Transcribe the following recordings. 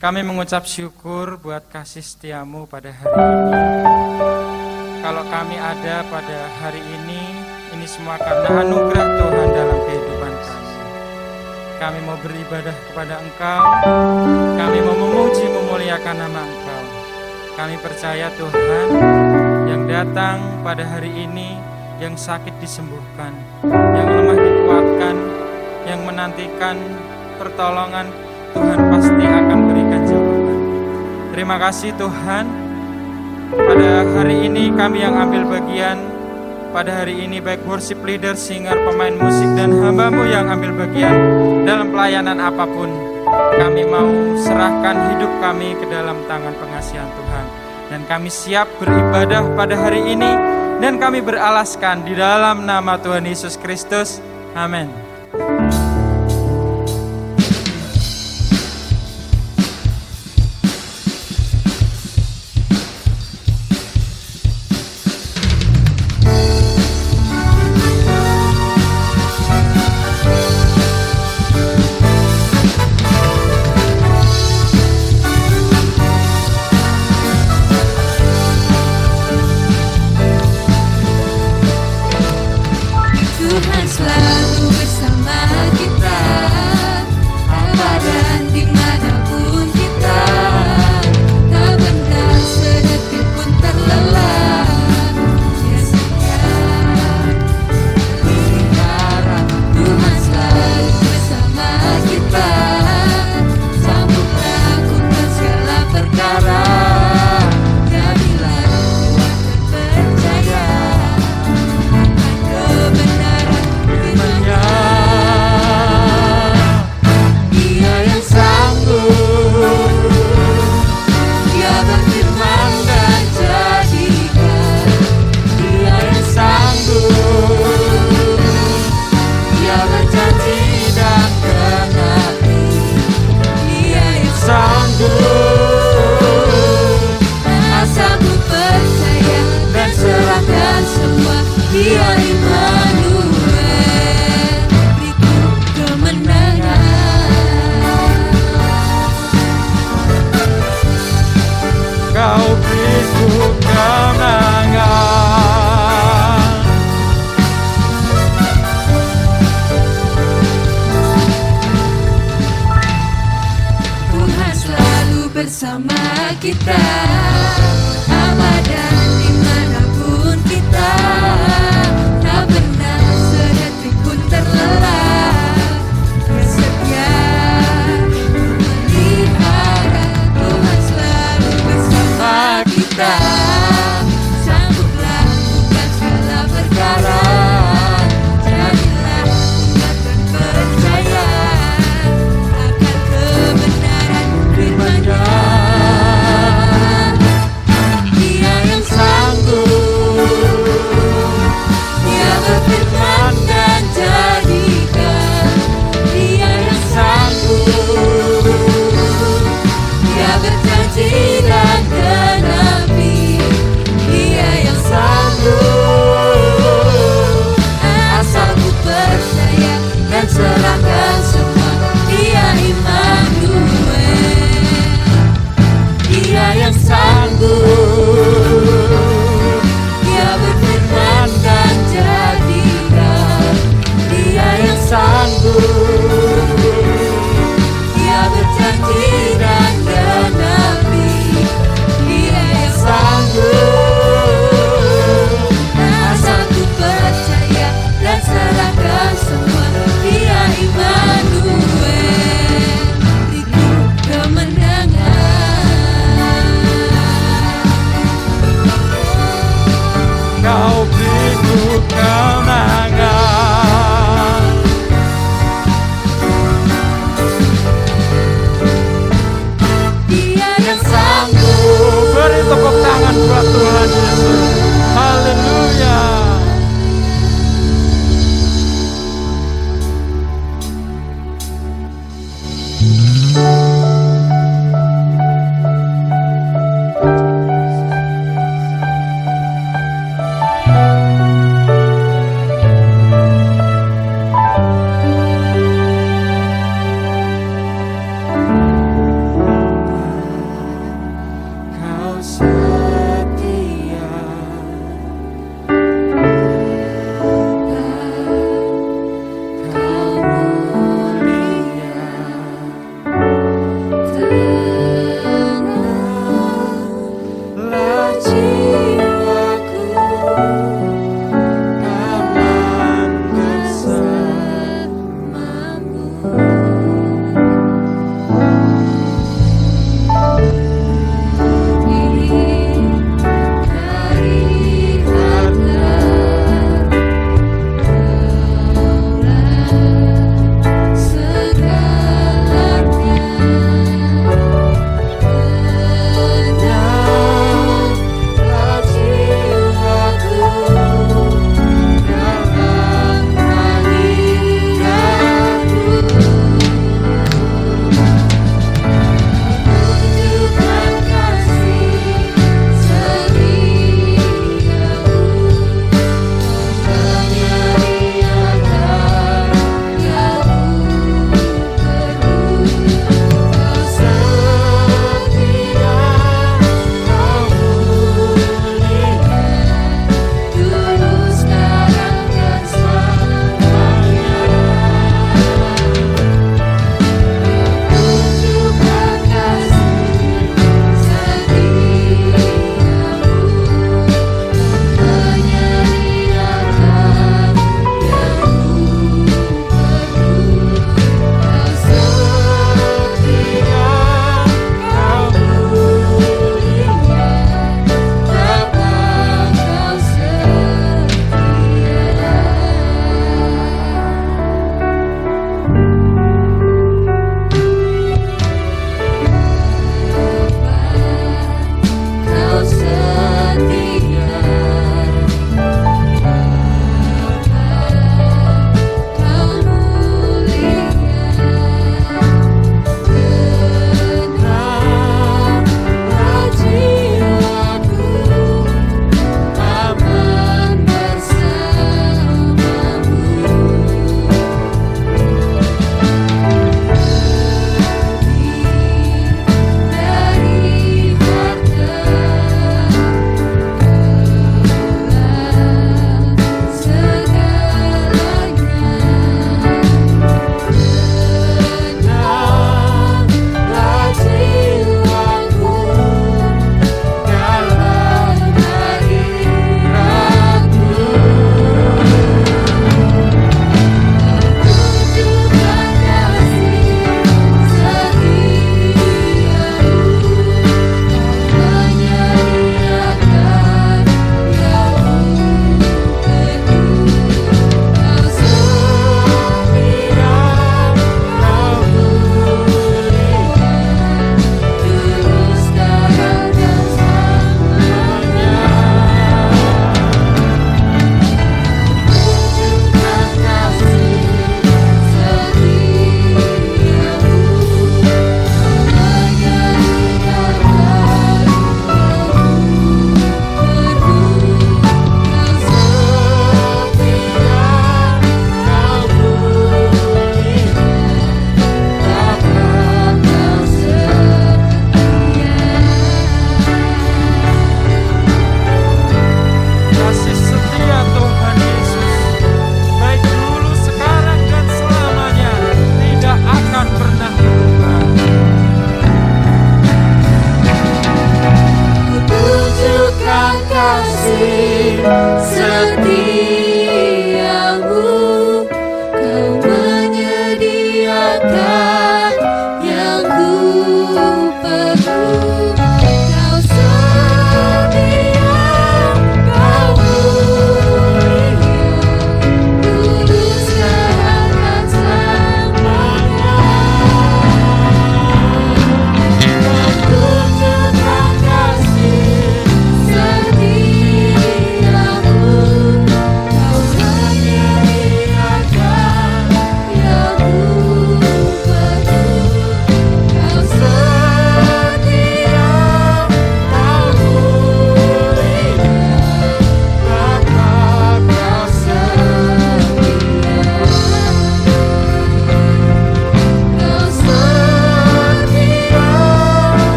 Kami mengucap syukur buat kasih setiamu pada hari ini. Kalau kami ada pada hari ini semua karena anugerah Tuhan dalam kehidupan kami. Kami mau beribadah kepada Engkau, kami mau memuji memuliakan nama Engkau. Kami percaya Tuhan, yang datang pada hari ini, yang sakit disembuhkan, yang lemah dikuatkan, yang menantikan pertolongan, Tuhan pasti akan berikan jawaban. Terima kasih Tuhan. Pada hari ini kami yang ambil bagian, pada hari ini baik worship leader, singer, pemain musik, dan hamba-Mu yang ambil bagian dalam pelayanan apapun, kami mau serahkan hidup kami ke dalam tangan pengasihan Tuhan. Dan kami siap beribadah pada hari ini, dan kami beralaskan di dalam nama Tuhan Yesus Kristus. Amin. Tuhan selalu bersama kita, apa dan dimanapun kita. Tak pernah sedetik pun terlelap. Dia setia pelihara. Tuhan selalu bersama kita, sanggup lakukan segala perkara. Jadilah Tuhan terpercaya, kebenaran firman-Nya. Dia yang sanggup, Dia berfirman dan jadikan. Dia yang sanggup, Dia berjanji dan genapi. Dia yang sanggup, asalku percaya dan serahkan semua. Dia Immanuel, beriku kemenangan. Kau beriku kemenangan. Tuhan selalu bersama kita, apa dan dimanapun kita. Tak pernah sedetik pun terlelap. Dia setia melihara. Tuhan selalu bersama kita, sanggup lakukan segala perkara. Jadilah umat dan percaya akan kebenaran firman-Nya.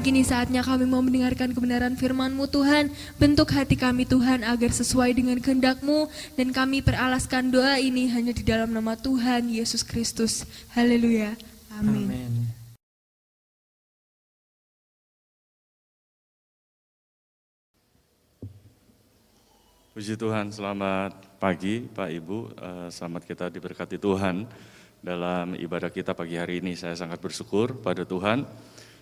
Dan kini saatnya kami mau mendengarkan kebenaran firman-Mu Tuhan. Bentuk hati kami Tuhan agar sesuai dengan kehendak-Mu. Dan kami peralaskan doa ini hanya di dalam nama Tuhan Yesus Kristus. Haleluya. Amin. Amin. Puji Tuhan, selamat pagi Pak Ibu, selamat kita diberkati Tuhan dalam ibadah kita pagi hari ini. Saya sangat bersyukur pada Tuhan,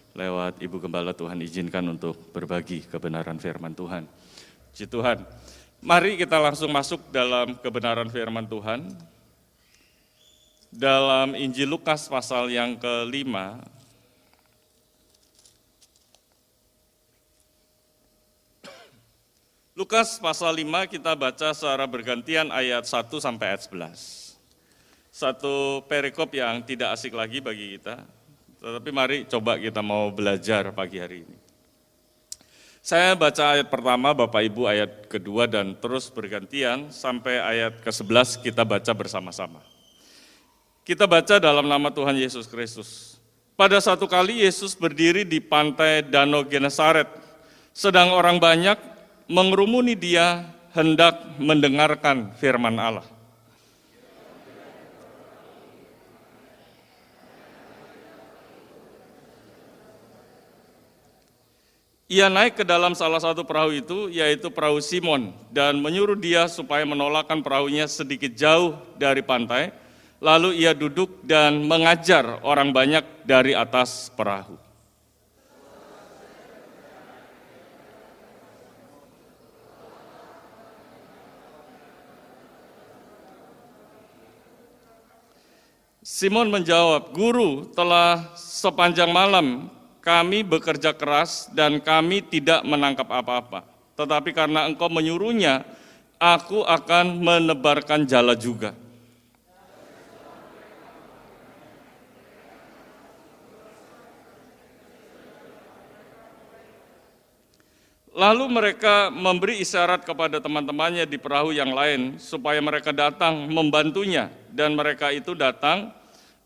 lewat Ibu Gembala Tuhan izinkan untuk berbagi kebenaran firman Tuhan. Puji Tuhan, mari kita langsung masuk dalam kebenaran firman Tuhan. Dalam Injil Lukas pasal yang ke-5, Lukas pasal 5 kita baca secara bergantian ayat 1 sampai ayat 11. Satu perikop yang tidak asik lagi bagi kita, tetapi mari coba kita mau belajar pagi hari ini. Saya baca ayat pertama, Bapak Ibu ayat kedua, dan terus bergantian sampai ayat ke-11 kita baca bersama-sama. Kita baca dalam nama Tuhan Yesus Kristus. Pada satu kali Yesus berdiri di pantai Danau Genesaret, sedang orang banyak mengerumuni dia hendak mendengarkan firman Allah. Ia naik ke dalam salah satu perahu itu, yaitu perahu Simon, dan menyuruh dia supaya menolakkan perahunya sedikit jauh dari pantai, lalu ia duduk dan mengajar orang banyak dari atas perahu. Simon menjawab, "Guru, telah sepanjang malam kami bekerja keras dan kami tidak menangkap apa-apa. Tetapi karena engkau menyuruhnya, aku akan menebarkan jala juga." Lalu mereka memberi isyarat kepada teman-temannya di perahu yang lain supaya mereka datang membantunya, dan mereka itu datang.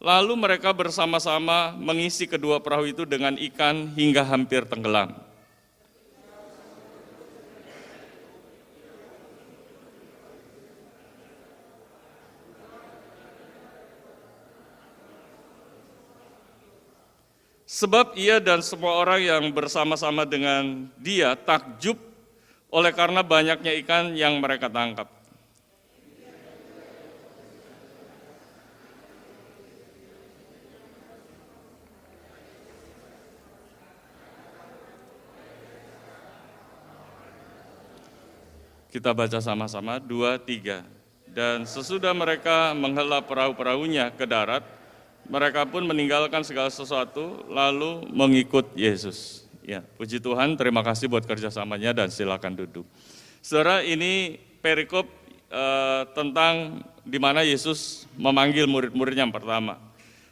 Lalu mereka bersama-sama mengisi kedua perahu itu dengan ikan hingga hampir tenggelam. Sebab ia dan semua orang yang bersama-sama dengan dia takjub oleh karena banyaknya ikan yang mereka tangkap. Kita baca sama-sama, 2, 3. Dan sesudah mereka menghela perahu-perahunya ke darat, mereka pun meninggalkan segala sesuatu, lalu mengikut Yesus. Ya, puji Tuhan, terima kasih buat kerjasamanya dan silakan duduk. Saudara, ini perikop tentang di mana Yesus memanggil murid-muridnya yang pertama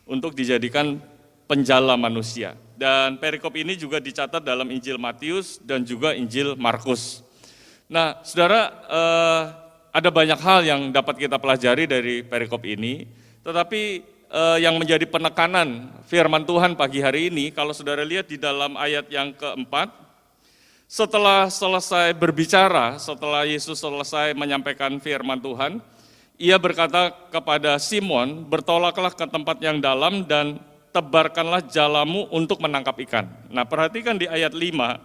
untuk dijadikan penjala manusia. Dan perikop ini juga dicatat dalam Injil Matius dan juga Injil Markus. Nah, saudara, ada banyak hal yang dapat kita pelajari dari perikop ini, tetapi yang menjadi penekanan firman Tuhan pagi hari ini, kalau saudara lihat di dalam ayat yang keempat, setelah selesai berbicara, setelah Yesus selesai menyampaikan firman Tuhan, ia berkata kepada Simon, "Bertolaklah ke tempat yang dalam dan tebarkanlah jalamu untuk menangkap ikan." Nah, perhatikan di ayat 5,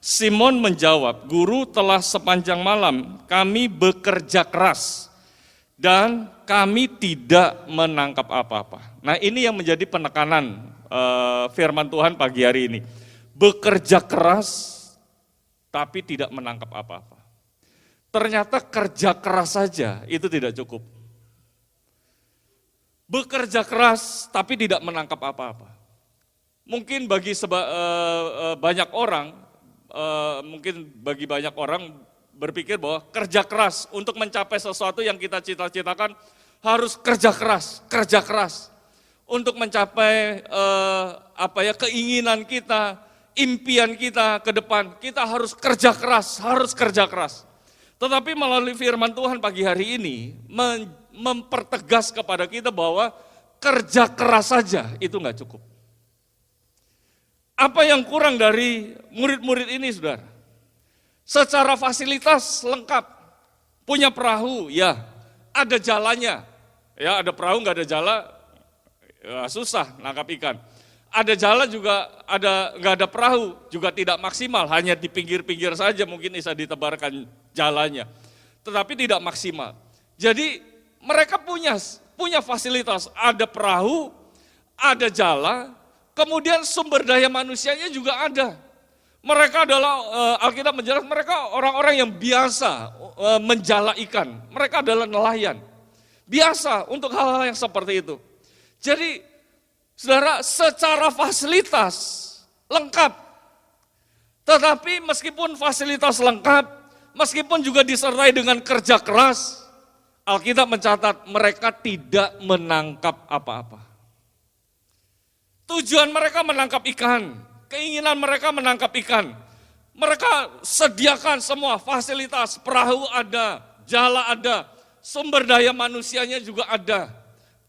Simon menjawab, "Guru, telah sepanjang malam kami bekerja keras dan kami tidak menangkap apa-apa." Nah, ini yang menjadi penekanan firman Tuhan pagi hari ini. Bekerja keras tapi tidak menangkap apa-apa. Ternyata kerja keras saja itu tidak cukup. Bekerja keras tapi tidak menangkap apa-apa. Mungkin bagi banyak orang, berpikir bahwa kerja keras untuk mencapai sesuatu yang kita cita-citakan harus kerja keras untuk mencapai keinginan kita, impian kita ke depan. Kita harus kerja keras. Tetapi melalui firman Tuhan pagi hari ini mempertegas kepada kita bahwa kerja keras saja itu nggak cukup. Apa yang kurang dari murid-murid ini, saudara? Secara fasilitas lengkap, punya perahu, ya, ada jalannya, ya ada perahu nggak ada jala, ya, susah nangkap ikan. Ada jala juga nggak ada perahu juga tidak maksimal, hanya di pinggir-pinggir saja mungkin bisa ditebarkan jalannya, tetapi tidak maksimal. Jadi mereka punya fasilitas, ada perahu, ada jala, kemudian sumber daya manusianya juga ada. Mereka adalah, Alkitab menjelaskan, mereka orang-orang yang biasa menjala ikan. Mereka adalah nelayan. Biasa untuk hal-hal yang seperti itu. Jadi, saudara, secara fasilitas lengkap. Tetapi meskipun fasilitas lengkap, meskipun juga disertai dengan kerja keras, Alkitab mencatat mereka tidak menangkap apa-apa. Tujuan mereka menangkap ikan, keinginan mereka menangkap ikan. Mereka sediakan semua fasilitas, perahu ada, jala ada, sumber daya manusianya juga ada.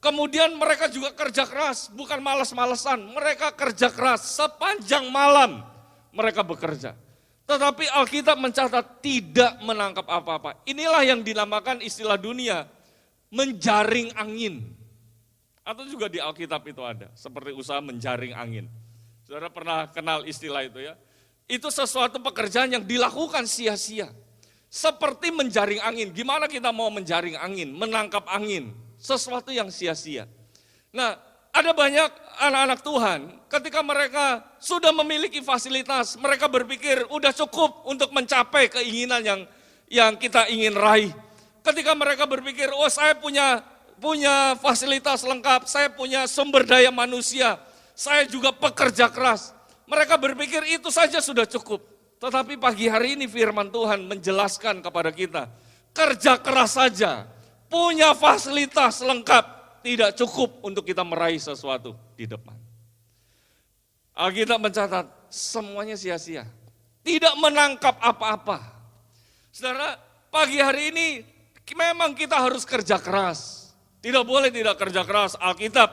Kemudian mereka juga kerja keras, bukan malas-malesan, mereka kerja keras sepanjang malam mereka bekerja. Tetapi Alkitab mencatat tidak menangkap apa-apa. Inilah yang dinamakan istilah dunia, menjaring angin. Atau juga di Alkitab itu ada, seperti usaha menjaring angin. Saudara pernah kenal istilah itu ya? Itu sesuatu pekerjaan yang dilakukan sia-sia. Seperti menjaring angin. Gimana kita mau menjaring angin, menangkap angin? Sesuatu yang sia-sia. Nah, ada banyak anak-anak Tuhan ketika mereka sudah memiliki fasilitas, mereka berpikir udah cukup untuk mencapai keinginan yang kita ingin raih. Ketika mereka berpikir, oh saya punya fasilitas lengkap, saya punya sumber daya manusia, saya juga pekerja keras. Mereka berpikir itu saja sudah cukup. Tetapi pagi hari ini firman Tuhan menjelaskan kepada kita, kerja keras saja, punya fasilitas lengkap, tidak cukup untuk kita meraih sesuatu di depan. Alkitab mencatat semuanya sia-sia, tidak menangkap apa-apa. Saudara, pagi hari ini memang kita harus kerja keras. Tidak boleh tidak kerja keras. Alkitab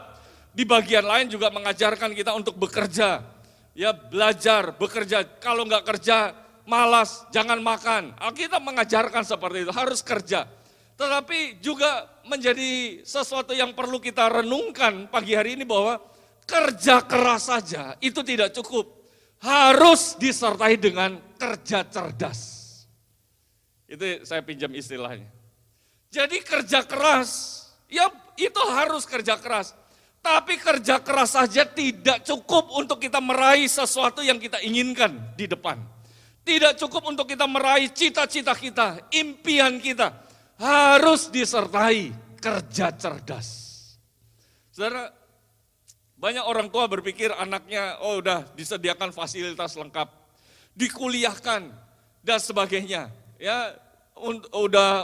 di bagian lain juga mengajarkan kita untuk bekerja. Ya belajar, bekerja. Kalau nggak kerja, malas, jangan makan. Alkitab mengajarkan seperti itu, harus kerja. Tetapi juga menjadi sesuatu yang perlu kita renungkan pagi hari ini bahwa kerja keras saja itu tidak cukup. Harus disertai dengan kerja cerdas. Itu saya pinjam istilahnya. Jadi kerja keras, ya itu harus kerja keras. Tapi kerja keras saja tidak cukup untuk kita meraih sesuatu yang kita inginkan di depan. Tidak cukup untuk kita meraih cita-cita kita, impian kita. Harus disertai kerja cerdas. Saudara, banyak orang tua berpikir anaknya, oh udah disediakan fasilitas lengkap, dikuliahkan dan sebagainya. Ya,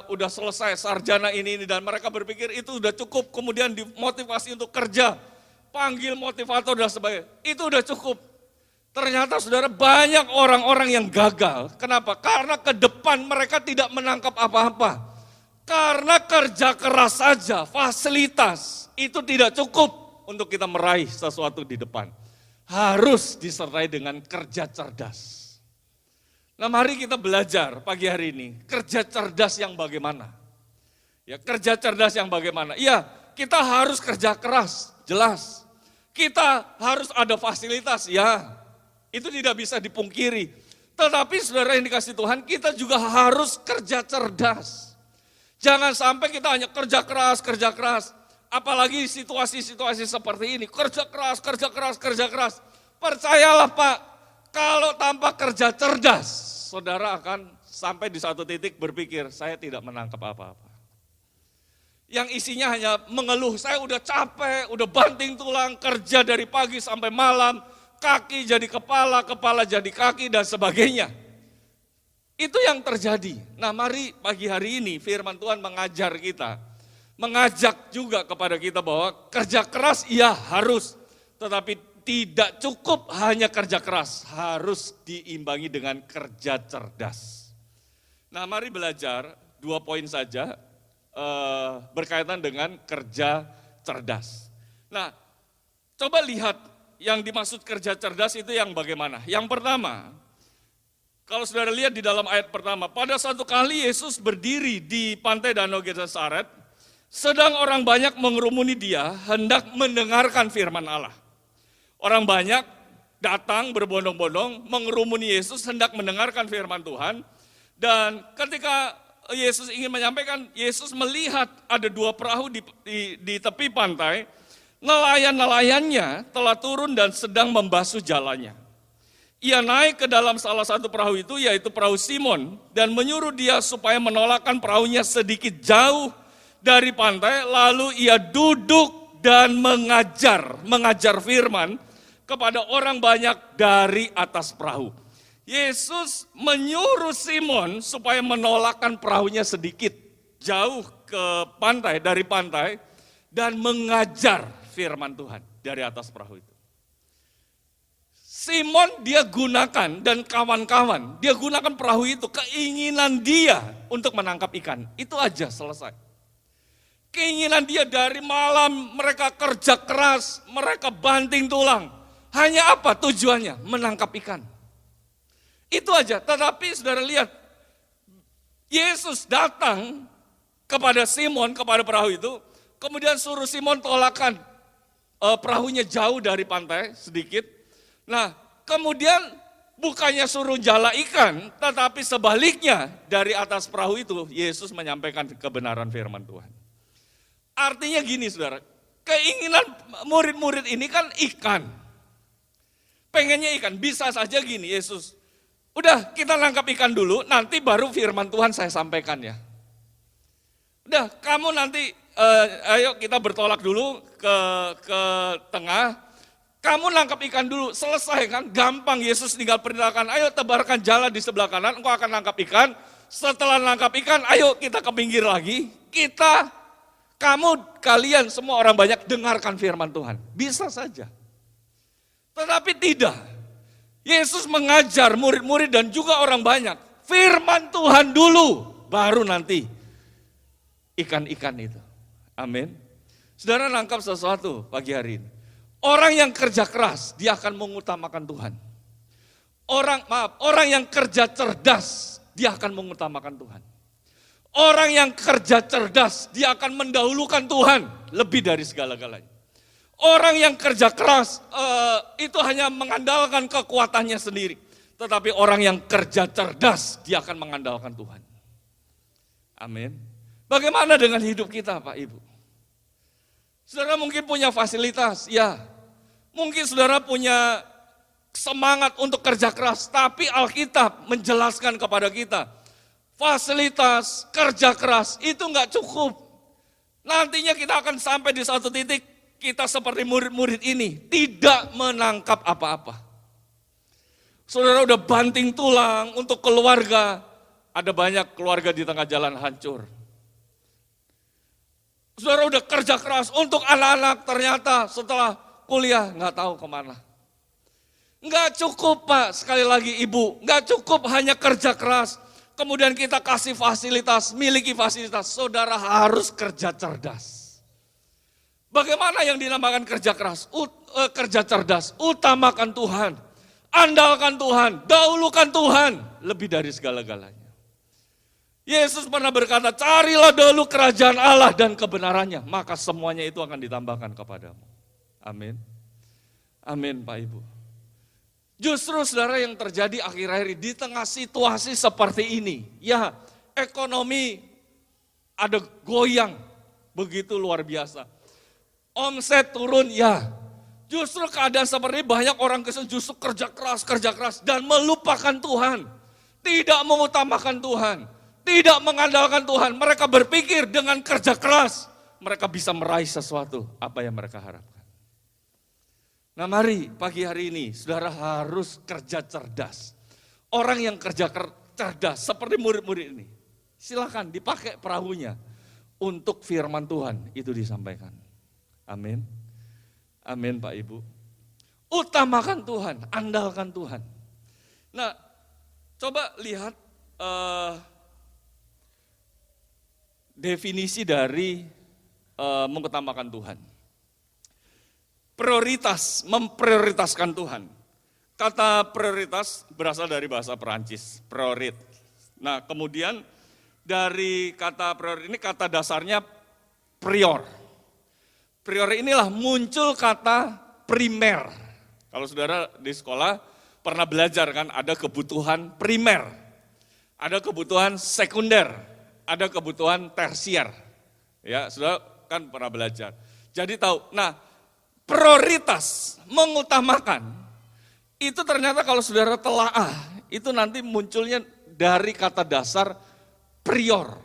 udah selesai sarjana ini dan mereka berpikir itu udah cukup, kemudian dimotivasi untuk kerja, panggil motivator dan sebagainya, itu udah cukup. Ternyata saudara banyak orang-orang yang gagal. Kenapa? Karena ke depan mereka tidak menangkap apa-apa. Karena kerja keras saja, fasilitas itu tidak cukup untuk kita meraih sesuatu di depan. Harus disertai dengan kerja cerdas. Nah mari kita belajar pagi hari ini, kerja cerdas yang bagaimana? Ya kerja cerdas yang bagaimana? Iya, kita harus kerja keras, jelas. Kita harus ada fasilitas, ya. Itu tidak bisa dipungkiri. Tetapi saudara yang dikasih Tuhan, kita juga harus kerja cerdas. Jangan sampai kita hanya kerja keras. Apalagi situasi-situasi seperti ini, kerja keras. Percayalah Pak, kalau tanpa kerja cerdas, saudara akan sampai di satu titik berpikir, saya tidak menangkap apa-apa. Yang isinya hanya mengeluh, saya udah capek, udah banting tulang, kerja dari pagi sampai malam, kaki jadi kepala, kepala jadi kaki dan sebagainya. Itu yang terjadi. Nah mari pagi hari ini firman Tuhan mengajar kita, mengajak juga kepada kita bahwa kerja keras iya harus, tetapi tidak cukup hanya kerja keras, harus diimbangi dengan kerja cerdas. Nah mari belajar 2 poin saja berkaitan dengan kerja cerdas. Nah coba lihat yang dimaksud kerja cerdas itu yang bagaimana? Yang pertama, kalau saudara lihat di dalam ayat pertama, pada suatu kali Yesus berdiri di pantai Danau Genesaret, sedang orang banyak mengerumuni dia, hendak mendengarkan firman Allah. Orang banyak datang berbondong-bondong mengerumuni Yesus, hendak mendengarkan firman Tuhan. Dan ketika Yesus ingin menyampaikan, Yesus melihat ada 2 perahu di tepi pantai, nelayan-nelayannya telah turun dan sedang membasuh jalannya. Ia naik ke dalam salah satu perahu itu, yaitu perahu Simon, dan menyuruh dia supaya menolakkan perahunya sedikit jauh dari pantai, lalu ia duduk dan mengajar firman kepada orang banyak dari atas perahu. Yesus menyuruh Simon supaya menolakkan perahunya sedikit jauh ke pantai, dari pantai, dan mengajar firman Tuhan dari atas perahu itu. Simon dia gunakan dan kawan-kawan, dia gunakan perahu itu, keinginan dia untuk menangkap ikan. Itu aja, selesai. Keinginan dia dari malam, mereka kerja keras, mereka banting tulang. Hanya apa tujuannya? Menangkap ikan. Itu aja, tetapi saudara lihat, Yesus datang kepada Simon, kepada perahu itu, kemudian suruh Simon tolakkan perahunya jauh dari pantai sedikit. Nah, kemudian bukannya suruh jala ikan, tetapi sebaliknya dari atas perahu itu Yesus menyampaikan kebenaran firman Tuhan. Artinya gini saudara, keinginan murid-murid ini kan ikan. Pengennya ikan, bisa saja gini Yesus. Udah kita nangkap ikan dulu, nanti baru firman Tuhan saya sampaikan ya. Udah kamu nanti, ayo kita bertolak dulu ke tengah. Kamu nangkap ikan dulu, selesai kan, gampang. Yesus tinggal perintahkan, ayo tebarkan jala di sebelah kanan, engkau akan nangkap ikan. Setelah nangkap ikan, ayo kita ke pinggir lagi. Kalian semua orang banyak dengarkan firman Tuhan. Bisa saja. Tetapi tidak. Yesus mengajar murid-murid dan juga orang banyak. Firman Tuhan dulu, baru nanti ikan-ikan itu. Amin. Saudara nangkap sesuatu pagi hari ini. Orang yang kerja keras, dia akan mengutamakan Tuhan. Orang yang kerja cerdas, dia akan mengutamakan Tuhan. Orang yang kerja cerdas, dia akan mendahulukan Tuhan lebih dari segala-galanya. Orang yang kerja keras, itu hanya mengandalkan kekuatannya sendiri. Tetapi orang yang kerja cerdas, dia akan mengandalkan Tuhan. Amin. Bagaimana dengan hidup kita Pak Ibu? Saudara mungkin punya fasilitas, ya. Mungkin saudara punya semangat untuk kerja keras, tapi Alkitab menjelaskan kepada kita, fasilitas, kerja keras itu enggak cukup. Nantinya kita akan sampai di satu titik, kita seperti murid-murid ini, tidak menangkap apa-apa. Saudara udah banting tulang untuk keluarga, ada banyak keluarga di tengah jalan hancur. Saudara udah kerja keras untuk anak-anak, ternyata setelah kuliah nggak tahu kemana. Nggak cukup Pak, sekali lagi Ibu, nggak cukup hanya kerja keras. Kemudian kita kasih fasilitas, miliki fasilitas, saudara harus kerja cerdas. Bagaimana yang dinamakan kerja keras? Kerja cerdas, utamakan Tuhan, andalkan Tuhan, dahulukan Tuhan, lebih dari segala-galanya. Yesus pernah berkata, carilah dahulu kerajaan Allah dan kebenarannya, maka semuanya itu akan ditambahkan kepadamu. Amin. Amin Pak Ibu. Justru saudara yang terjadi akhir-akhir ini, di tengah situasi seperti ini, ya ekonomi ada goyang, begitu luar biasa. Omset turun, ya. Justru keadaan seperti ini banyak orang Kristen justru kerja keras dan melupakan Tuhan. Tidak mengutamakan Tuhan. Tidak mengandalkan Tuhan, mereka berpikir dengan kerja keras, mereka bisa meraih sesuatu, apa yang mereka harapkan. Nah mari pagi hari ini, saudara harus kerja cerdas. Orang yang kerja cerdas, seperti murid-murid ini, silakan dipakai perahunya, untuk firman Tuhan itu disampaikan. Amin. Amin Pak Ibu. Utamakan Tuhan, andalkan Tuhan. Nah coba lihat, definisi dari mengutamakan Tuhan. Prioritas, memprioritaskan Tuhan. Kata prioritas berasal dari bahasa Perancis, priorit. Nah, kemudian dari kata prior ini kata dasarnya prior. Prior inilah muncul kata primer. Kalau saudara di sekolah pernah belajar kan, ada kebutuhan primer, ada kebutuhan sekunder, ada kebutuhan tersier. Ya, saudara kan pernah belajar. Jadi tahu. Nah, prioritas mengutamakan itu ternyata kalau saudara telaah, itu nanti munculnya dari kata dasar prior.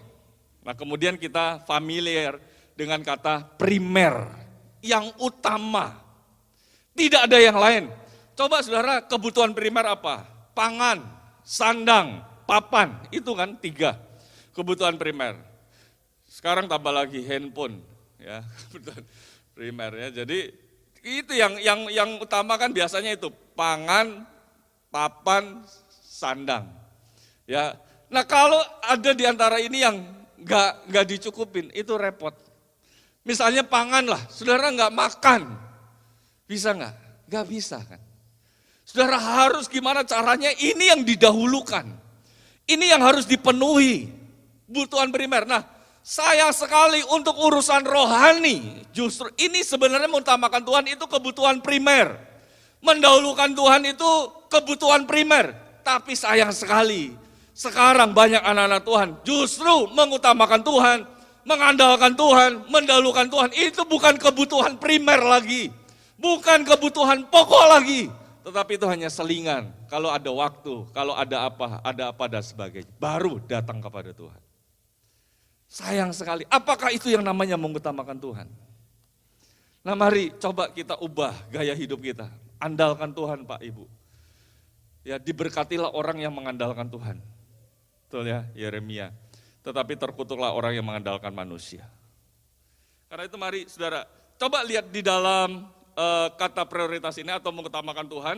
Nah, kemudian kita familiar dengan kata primer, yang utama. Tidak ada yang lain. Coba saudara, kebutuhan primer apa? Pangan, sandang, papan, itu kan 3 kebutuhan primer. Sekarang tambah lagi handphone, ya, kebutuhan primer ya. Jadi itu yang utama kan biasanya itu pangan, papan, sandang. Ya. Nah, kalau ada di antara ini yang nggak dicukupin, itu repot. Misalnya pangan lah, saudara nggak makan, bisa nggak? Nggak bisa kan. Saudara harus gimana caranya? Ini yang didahulukan, ini yang harus dipenuhi, kebutuhan primer. Nah, sayang sekali untuk urusan rohani, justru ini sebenarnya mengutamakan Tuhan itu kebutuhan primer. Mendahulukan Tuhan itu kebutuhan primer. Tapi sayang sekali, sekarang banyak anak-anak Tuhan justru mengutamakan Tuhan, mengandalkan Tuhan, mendahulukan Tuhan. Itu bukan kebutuhan primer lagi, bukan kebutuhan pokok lagi. Tetapi itu hanya selingan, kalau ada waktu, kalau ada apa dan sebagainya. Baru datang kepada Tuhan. Sayang sekali, apakah itu yang namanya mengutamakan Tuhan? Nah, mari coba kita ubah gaya hidup kita. Andalkan Tuhan, Pak Ibu. Ya, diberkatilah orang yang mengandalkan Tuhan. Betul ya, Yeremia. Tetapi terkutuklah orang yang mengandalkan manusia. Karena itu mari saudara, coba lihat di dalam kata prioritas ini atau mengutamakan Tuhan.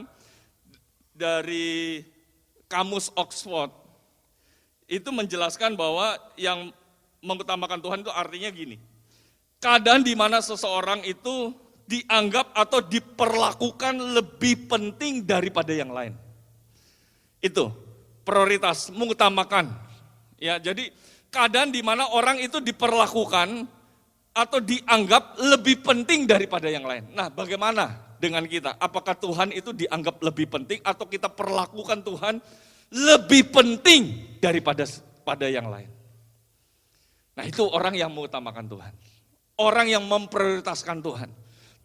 Dari Kamus Oxford, itu menjelaskan bahwa yang mengutamakan Tuhan itu artinya gini, keadaan di mana seseorang itu dianggap atau diperlakukan lebih penting daripada yang lain. Itu prioritas, mengutamakan. Ya, jadi keadaan di mana orang itu diperlakukan atau dianggap lebih penting daripada yang lain. Nah, bagaimana dengan kita? Apakah Tuhan itu dianggap lebih penting atau kita perlakukan Tuhan lebih penting daripada yang lain? Nah, itu orang yang mengutamakan Tuhan. Orang yang memprioritaskan Tuhan.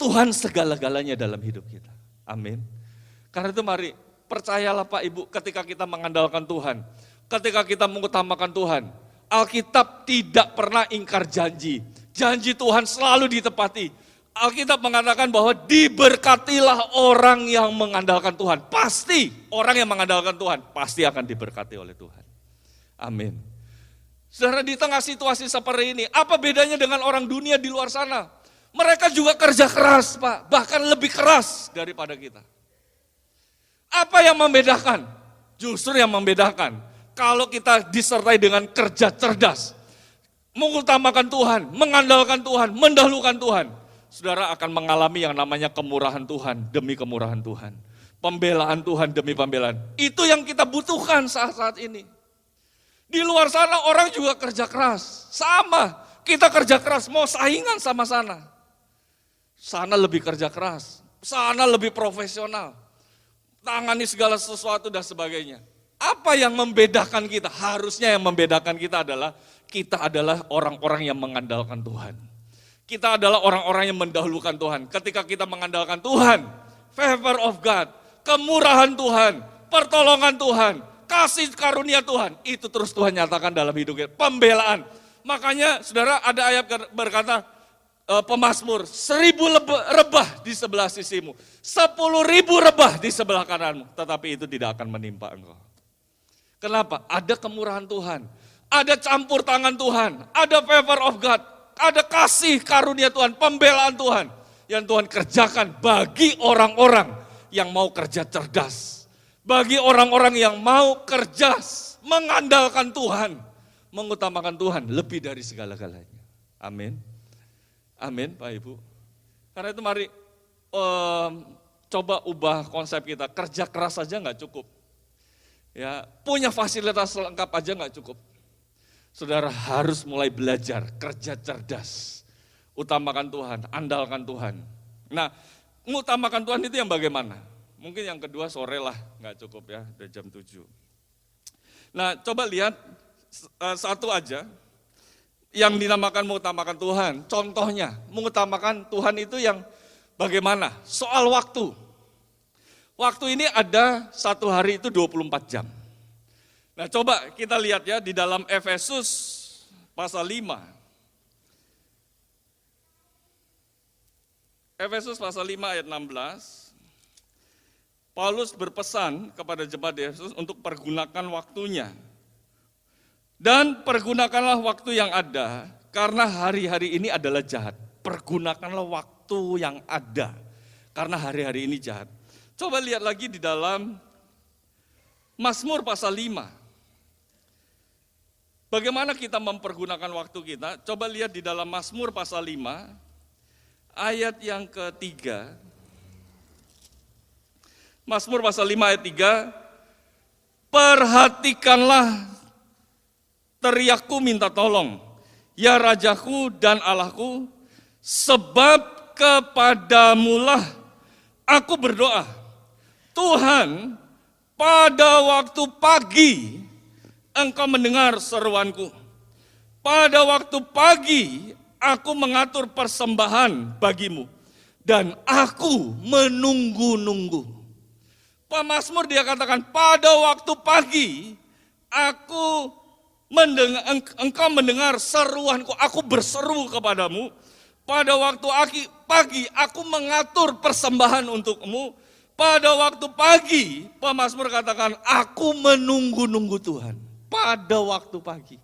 Tuhan segala-galanya dalam hidup kita. Amin. Karena itu mari, percayalah Pak Ibu, ketika kita mengandalkan Tuhan, ketika kita mengutamakan Tuhan, Alkitab tidak pernah ingkar janji. Janji Tuhan selalu ditepati. Alkitab mengatakan bahwa diberkatilah orang yang mengandalkan Tuhan. Pasti orang yang mengandalkan Tuhan, pasti akan diberkati oleh Tuhan. Amin. Saudara, di tengah situasi seperti ini, apa bedanya dengan orang dunia di luar sana? Mereka juga kerja keras, Pak, bahkan lebih keras daripada kita. Apa yang membedakan? Justru yang membedakan, kalau kita disertai dengan kerja cerdas, mengutamakan Tuhan, mengandalkan Tuhan, mendahulukan Tuhan, saudara akan mengalami yang namanya kemurahan Tuhan demi kemurahan Tuhan. Pembelaan Tuhan demi pembelaan. Itu yang kita butuhkan saat-saat ini. Di luar sana orang juga kerja keras, sama. Kita kerja keras, mau saingan sama sana. Sana lebih kerja keras, sana lebih profesional, tangani segala sesuatu dan sebagainya. Apa yang membedakan kita? Harusnya yang membedakan kita adalah orang-orang yang mengandalkan Tuhan. Kita adalah orang-orang yang mendahulukan Tuhan. Ketika kita mengandalkan Tuhan, favor of God, kemurahan Tuhan, pertolongan Tuhan, kasih karunia Tuhan, itu terus Tuhan nyatakan dalam hidup kita. Pembelaan. Makanya saudara, ada ayat berkata, Pemazmur, 1000 rebah di sebelah sisimu, 10.000 rebah di sebelah kananmu, tetapi itu tidak akan menimpa engkau. Kenapa? Ada kemurahan Tuhan, ada campur tangan Tuhan, ada favor of God, ada kasih karunia Tuhan, pembelaan Tuhan, yang Tuhan kerjakan bagi orang-orang yang mau kerja cerdas, bagi orang-orang yang mau kerja mengandalkan Tuhan, mengutamakan Tuhan lebih dari segala-galanya. Amin. Amin, Pak Ibu. Karena itu mari coba ubah konsep kita, kerja keras saja nggak cukup. Ya, punya fasilitas lengkap aja nggak cukup. Saudara harus mulai belajar, kerja cerdas. Utamakan Tuhan, andalkan Tuhan. Nah, mengutamakan Tuhan itu yang bagaimana? Mungkin yang kedua sore lah, nggak cukup ya, udah jam 7. Nah, coba lihat satu aja yang dinamakan mengutamakan Tuhan. Contohnya, mengutamakan Tuhan itu yang bagaimana? Soal waktu. Waktu ini ada satu hari itu 24 jam. Nah, coba kita lihat ya di dalam Efesus pasal 5. Efesus pasal 5 ayat 16. Paulus berpesan kepada jemaat Efesus untuk pergunakan waktunya. Dan pergunakanlah waktu yang ada, karena hari-hari ini adalah jahat. Pergunakanlah waktu yang ada, karena hari-hari ini jahat. Coba lihat lagi di dalam Mazmur pasal 5. Bagaimana kita mempergunakan waktu kita? Coba lihat di dalam Mazmur pasal 5, ayat yang ketiga. Mazmur pasal 5 ayat 3, perhatikanlah teriakku minta tolong, ya Rajaku dan Allahku, sebab kepadamulah aku berdoa. Tuhan, pada waktu pagi Engkau mendengar seruanku. Pada waktu pagi aku mengatur persembahan bagimu, dan aku menunggu-nunggu. Pemazmur dia katakan, pada waktu pagi engkau mendengar seruanku, aku berseru kepadamu. Pada waktu pagi aku mengatur persembahan untukmu. Pada waktu pagi, pemazmur katakan, aku menunggu-nunggu Tuhan. Pada waktu pagi.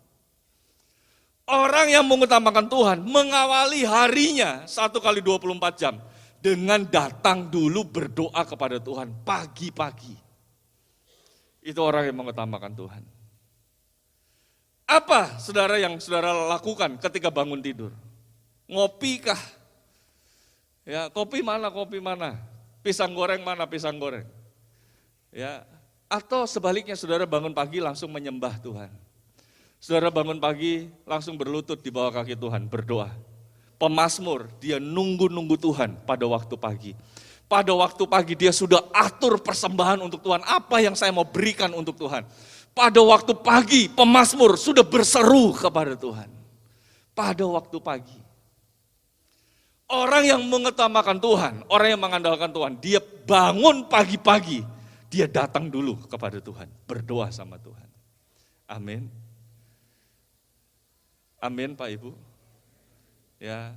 Orang yang mengutamakan Tuhan, mengawali harinya 1 kali 24 jam. Dengan datang dulu berdoa kepada Tuhan pagi-pagi. Itu orang yang mengutamakan Tuhan. Apa saudara yang saudara lakukan ketika bangun tidur? Ngopi kah? Ya, kopi mana? Pisang goreng mana? Pisang goreng. Ya, atau sebaliknya saudara bangun pagi langsung menyembah Tuhan. Saudara bangun pagi langsung berlutut di bawah kaki Tuhan, berdoa. Pemazmur, dia nunggu-nunggu Tuhan pada waktu pagi. Pada waktu pagi dia sudah atur persembahan untuk Tuhan. Apa yang saya mau berikan untuk Tuhan? Pada waktu pagi, pemazmur sudah berseru kepada Tuhan. Pada waktu pagi. Orang yang mengutamakan Tuhan, orang yang mengandalkan Tuhan, dia bangun pagi-pagi. Dia datang dulu kepada Tuhan, berdoa sama Tuhan. Amin. Amin Pak Ibu. Ya,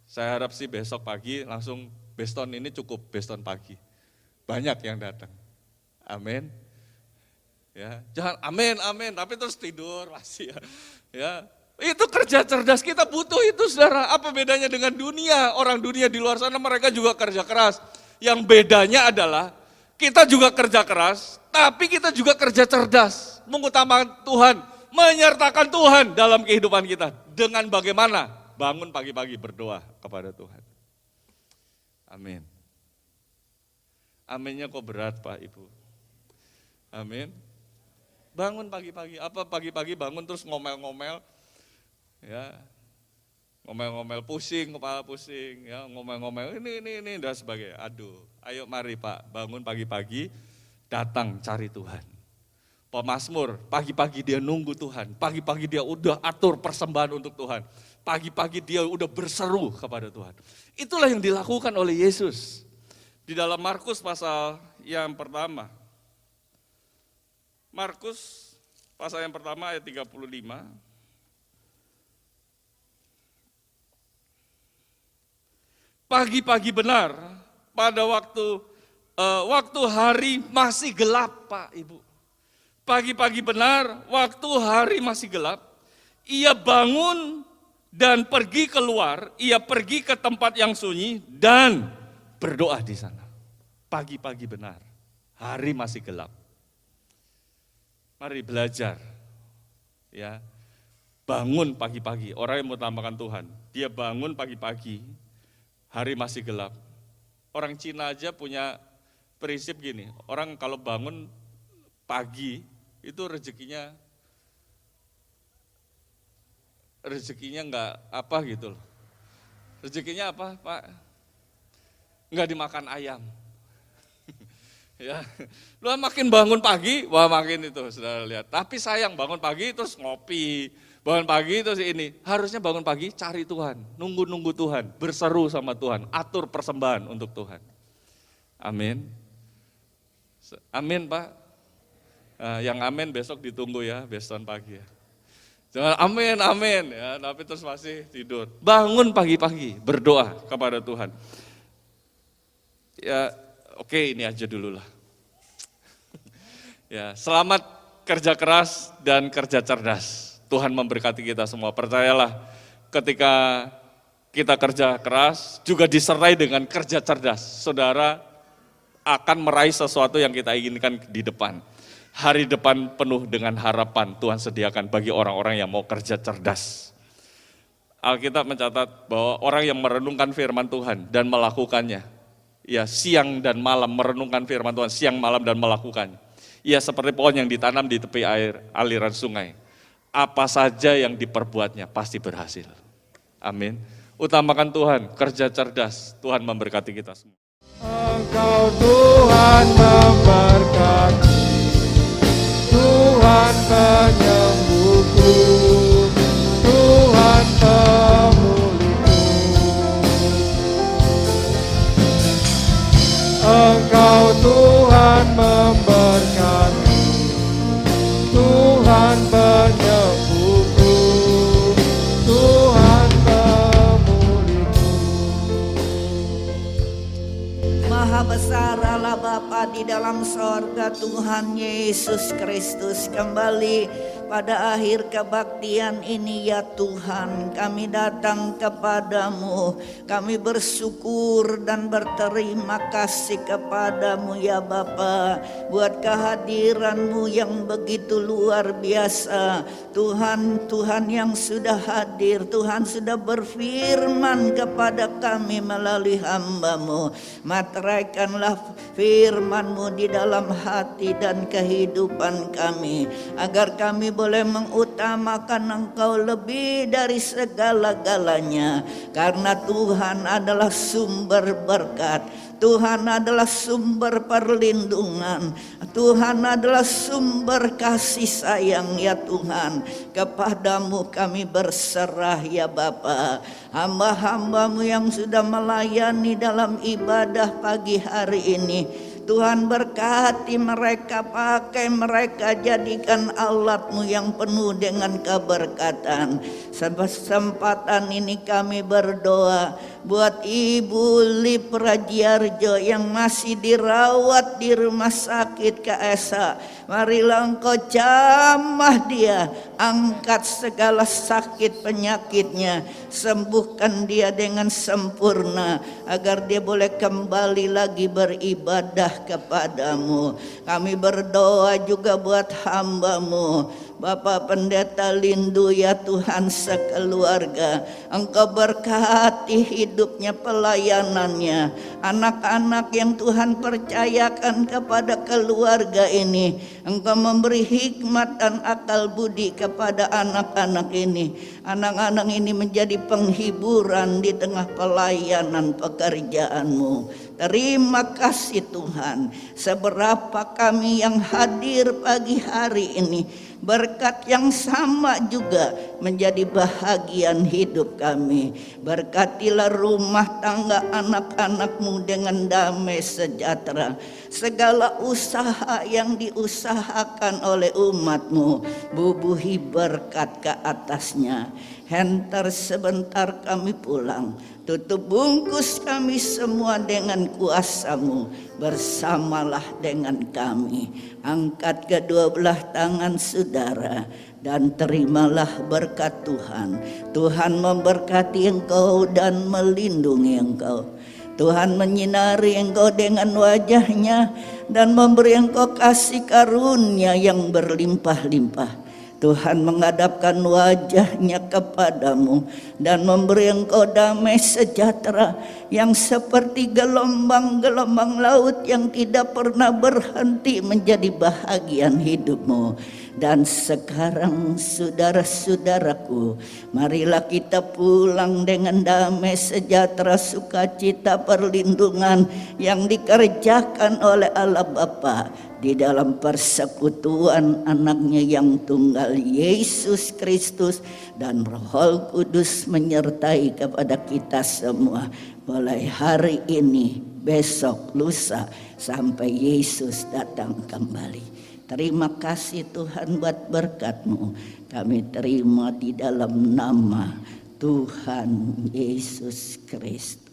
saya harap sih besok pagi langsung beston ini cukup beston pagi. Banyak yang datang. Amin. Ya, jangan amin, tapi terus tidur masih ya. Ya, itu kerja cerdas, kita butuh itu saudara. Apa bedanya dengan dunia? Orang dunia di luar sana mereka juga kerja keras. Yang bedanya adalah kita juga kerja keras, tapi kita juga kerja cerdas. Mengutamakan Tuhan, menyertakan Tuhan dalam kehidupan kita. Dengan bagaimana? Bangun pagi-pagi berdoa kepada Tuhan. Amin. Aminnya kok berat Pak Ibu. Amin. Bangun pagi-pagi, apa pagi-pagi bangun terus ngomel-ngomel. Ya. Ngomel-ngomel pusing, kepala pusing, ya, ngomel-ngomel ini dan sebagainya. Aduh, ayo mari Pak, bangun pagi-pagi, datang cari Tuhan. Pemazmur, pagi-pagi dia nunggu Tuhan, pagi-pagi dia udah atur persembahan untuk Tuhan. Pagi-pagi dia udah berseru kepada Tuhan. Itulah yang dilakukan oleh Yesus. Di dalam Markus pasal yang pertama. Markus pasal yang pertama ayat 35. Pagi-pagi benar, pada waktu hari masih gelap Pak Ibu. Pagi-pagi benar, waktu hari masih gelap, ia bangun dan pergi keluar, ia pergi ke tempat yang sunyi dan berdoa di sana. Pagi-pagi benar, hari masih gelap. Mari belajar, ya, bangun pagi-pagi. Orang yang mengutamakan Tuhan, dia bangun pagi-pagi, hari masih gelap. Orang Cina aja punya prinsip gini, orang kalau bangun pagi itu rezekinya nggak apa gitu loh. Rezekinya apa, Pak? Nggak dimakan ayam. Ya, lu makin bangun pagi, wah makin itu sudah lihat. Tapi sayang bangun pagi terus ngopi, bangun pagi terus ini. Harusnya bangun pagi cari Tuhan, nunggu Tuhan, berseru sama Tuhan, atur persembahan untuk Tuhan. Amin. Amin Pak. Nah, yang amin besok ditunggu ya, besokan pagi ya. Jangan amin ya, tapi terus masih tidur. Bangun pagi-pagi, berdoa kepada Tuhan. Ya, oke, ini aja dulu lah. Ya, selamat kerja keras dan kerja cerdas. Tuhan memberkati kita semua. Percayalah, ketika kita kerja keras juga disertai dengan kerja cerdas. Saudara akan meraih sesuatu yang kita inginkan di depan. Hari depan penuh dengan harapan Tuhan sediakan bagi orang-orang yang mau kerja cerdas. Alkitab mencatat bahwa orang yang merenungkan firman Tuhan dan melakukannya, ya siang dan malam merenungkan firman Tuhan, siang malam dan melakukannya. Ya seperti pohon yang ditanam di tepi air aliran sungai. Apa saja yang diperbuatnya pasti berhasil. Amin. Utamakan Tuhan, kerja cerdas. Tuhan memberkati kita semua. Engkau Tuhan memberkati, Tuhan penyembuhku, Tuhan pemulihku. Engkau Tuhan memberkati, Tuhan penyembuhku, Tuhan pemulihku. Maha besar Allah Bapa di dalam sorga, Tuhan Yesus Kristus, kembali pada akhir kebaktian ini ya Tuhan, kami datang kepadamu, kami bersyukur dan berterima kasih kepadamu ya Bapa, buat kehadiranmu yang begitu luar biasa. Tuhan, Tuhan yang sudah hadir, Tuhan sudah berfirman kepada kami melalui hamba-Mu. Materaikanlah firman-Mu di dalam hati dan kehidupan kami, agar kami boleh mengutamakan Engkau lebih dari segala-galanya. Karena Tuhan adalah sumber berkat, Tuhan adalah sumber perlindungan, Tuhan adalah sumber kasih sayang ya Tuhan. Kepadamu kami berserah ya Bapa. Hamba-hamba-Mu yang sudah melayani dalam ibadah pagi hari ini, Tuhan berkati mereka, pakai mereka, jadikan alat-Mu yang penuh dengan keberkatan. Kesempatan ini kami berdoa buat Ibu Lip Rajiarjo yang masih dirawat di rumah sakit KSA. Marilah Engkau jamah dia, angkat segala sakit penyakitnya, sembuhkan dia dengan sempurna, agar dia boleh kembali lagi beribadah kepadamu. Kami berdoa juga buat hamba-Mu, Bapak Pendeta Lindu ya Tuhan, sekeluarga. Engkau berkati hidupnya, pelayanannya, anak-anak yang Tuhan percayakan kepada keluarga ini. Engkau memberi hikmat dan akal budi kepada anak-anak ini. Anak-anak ini menjadi penghiburan di tengah pelayanan pekerjaan-Mu. Terima kasih Tuhan. Seberapa kami yang hadir pagi hari ini, berkat yang sama juga menjadi bahagian hidup kami. Berkatilah rumah tangga anak-anak-Mu dengan damai sejahtera. Segala usaha yang diusahakan oleh umat-Mu, bubuhi berkat ke atasnya. Hentar sebentar kami pulang, tutup bungkus kami semua dengan kuasa-Mu. Bersamalah dengan kami. Angkat kedua belah tangan saudara dan terimalah berkat Tuhan. Tuhan memberkati engkau dan melindungi engkau. Tuhan menyinari engkau dengan wajah-Nya dan memberi engkau kasih karunia yang berlimpah-limpah. Tuhan menghadapkan wajahnya kepadamu dan memberi engkau damai sejahtera yang seperti gelombang-gelombang laut yang tidak pernah berhenti menjadi bahagian hidupmu. Dan sekarang saudara-saudaraku, marilah kita pulang dengan damai sejahtera, sukacita, perlindungan yang dikerjakan oleh Allah Bapa di dalam persekutuan anaknya yang tunggal Yesus Kristus, dan Roh Kudus menyertai kepada kita semua mulai hari ini, besok, lusa, sampai Yesus datang kembali. Terima kasih Tuhan buat berkat-Mu. Kami terima di dalam nama Tuhan Yesus Kristus.